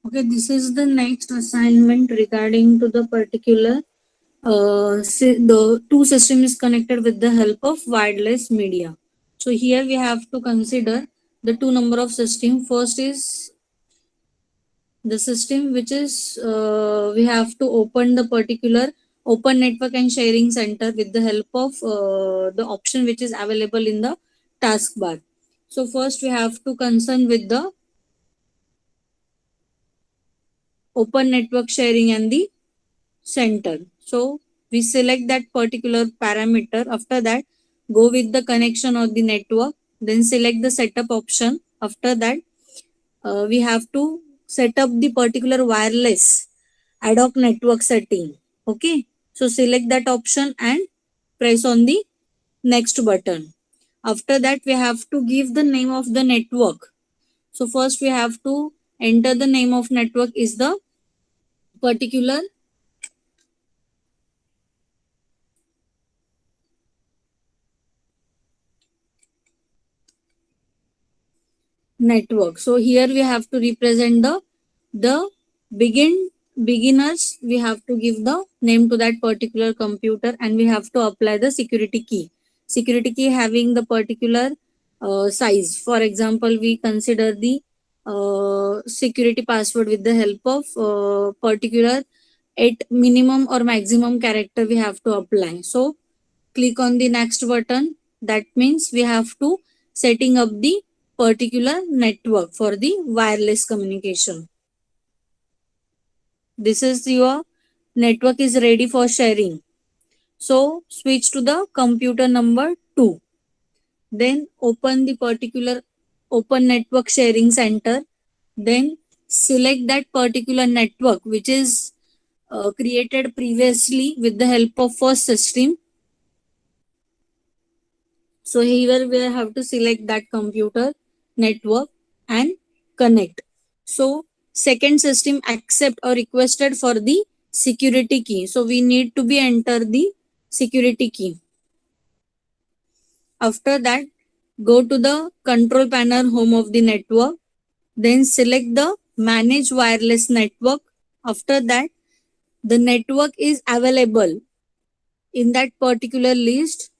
Okay, this is the next assignment regarding to the particular the two system is connected with the help of wireless media. So here we have to consider the two number of system. First is the system which is we have to open the particular open network and sharing center with the help of the option which is available in the taskbar. So first we have to concern with the open network sharing and the center. So we select that particular parameter. After that, go with the connection of the network. Then select the setup option. After that, we have to set up the particular wireless ad hoc network setting. Okay. So select that option and press on the next button. After that, we have to give the name of the network. So first we have to enter the name of network is the particular network. So here we have to represent the beginners. We have to give the name to that particular computer and we have to apply the security key. Security key having the particular size. For example, we consider the security password with the help of particular 8 minimum or maximum character we have to apply. So click on the next button. That means we have to setting up the particular network for the wireless communication. This is your network is ready for sharing. So switch to the computer number 2. Then open the particular open network sharing center. Then select that particular network which is created previously with the help of first system. So here we have to select that computer network and connect. So second system accept or requested for the security key. So we need to be enter the security key. After that, go to the control panel home of the network. Then select the manage wireless network. After that, the network is available in that particular list,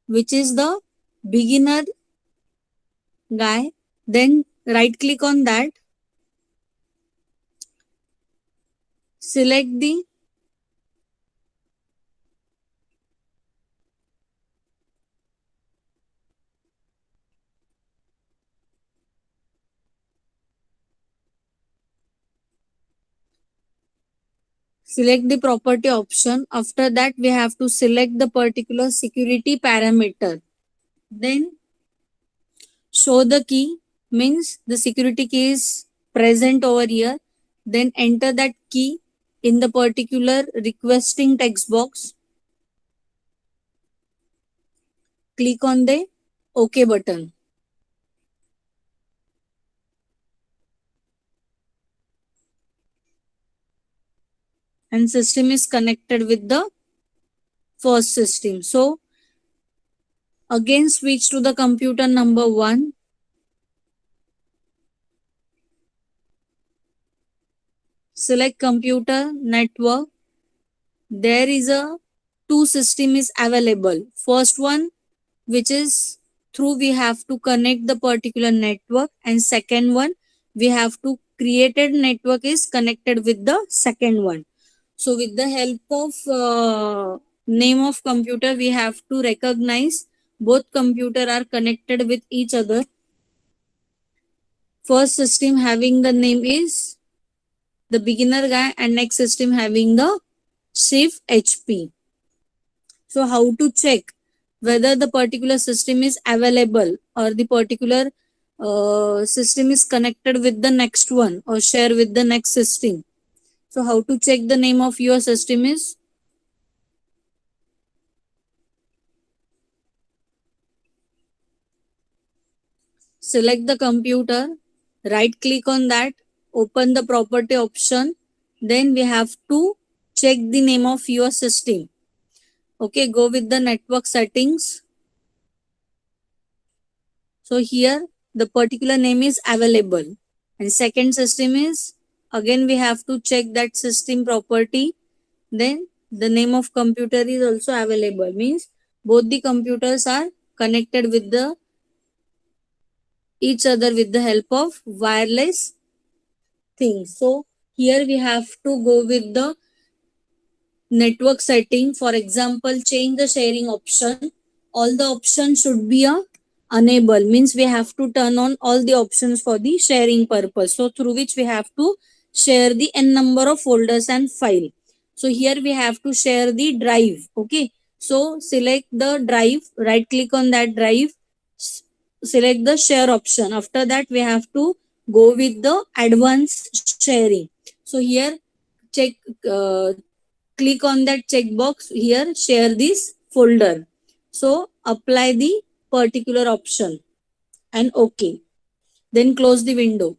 which is the beginner guy. Then right click on that, select the property option. After that, we have to select the particular security parameter. Then show the key means the security key is present over here. Then enter that key in the particular requesting text box. Click on the OK button. And system is connected with the first system. So again switch to the computer number 1. Select computer network. There is a two system is available. First one which is through we have to connect the particular network, and second one we have to created network is connected with the second one. So with the help of name of computer we have to recognize both computer are connected with each other. First system having the name is the beginner guy and next system having the Shift HP. So how to check whether the particular system is available or the particular system is connected with the next one or share with the next system. So how to check the name of your system is select the computer, right click on that, open the property option. Then we have to check the name of your system. Okay, go with the network settings. So here the particular name is available. And second system is, again we have to check that system property, then the name of computer is also available, means both the computers are connected with the each other with the help of wireless things. So here we have to go with the network setting. For example, change the sharing option. All the options should be a enable, means we have to turn on all the options for the sharing purpose, so through which we have to share the n number of folders and file. So here we have to share the drive. Okay, so select the drive, right click on that drive, select the share option. After that we have to go with the advanced sharing. So here check, uh, click on that checkbox here, share this folder. So apply the particular option and OK. Then close the window.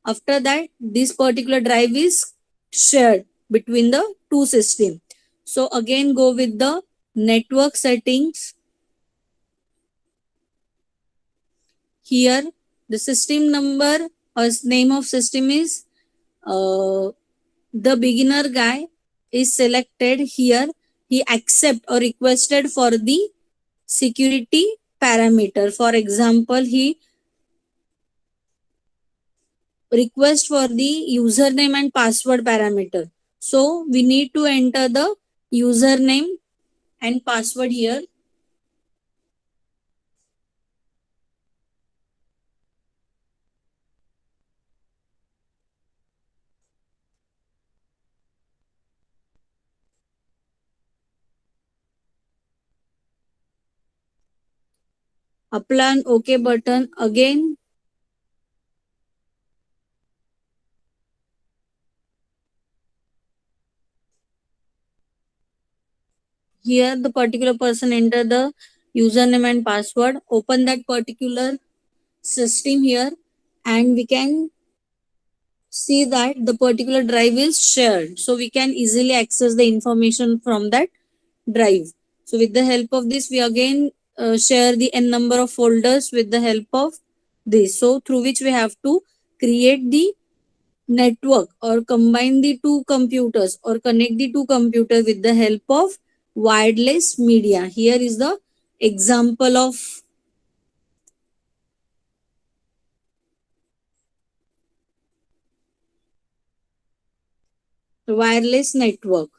After that, this particular drive is shared between the two systems. So again go with the network settings. Here the system number or name of system is the beginner guy is selected here. He accept or requested for the security parameter. For example, he request for the username and password parameter. So we need to enter the username and password here. Apply an OK button. Again, here the particular person enter the username and password. Open that particular system here and we can see that the particular drive is shared, so we can easily access the information from that drive. So with the help of this we again share the n number of folders with the help of this, so through which we have to create the network or combine the two computers or connect the two computers with the help of wireless media. Here is the example of wireless network.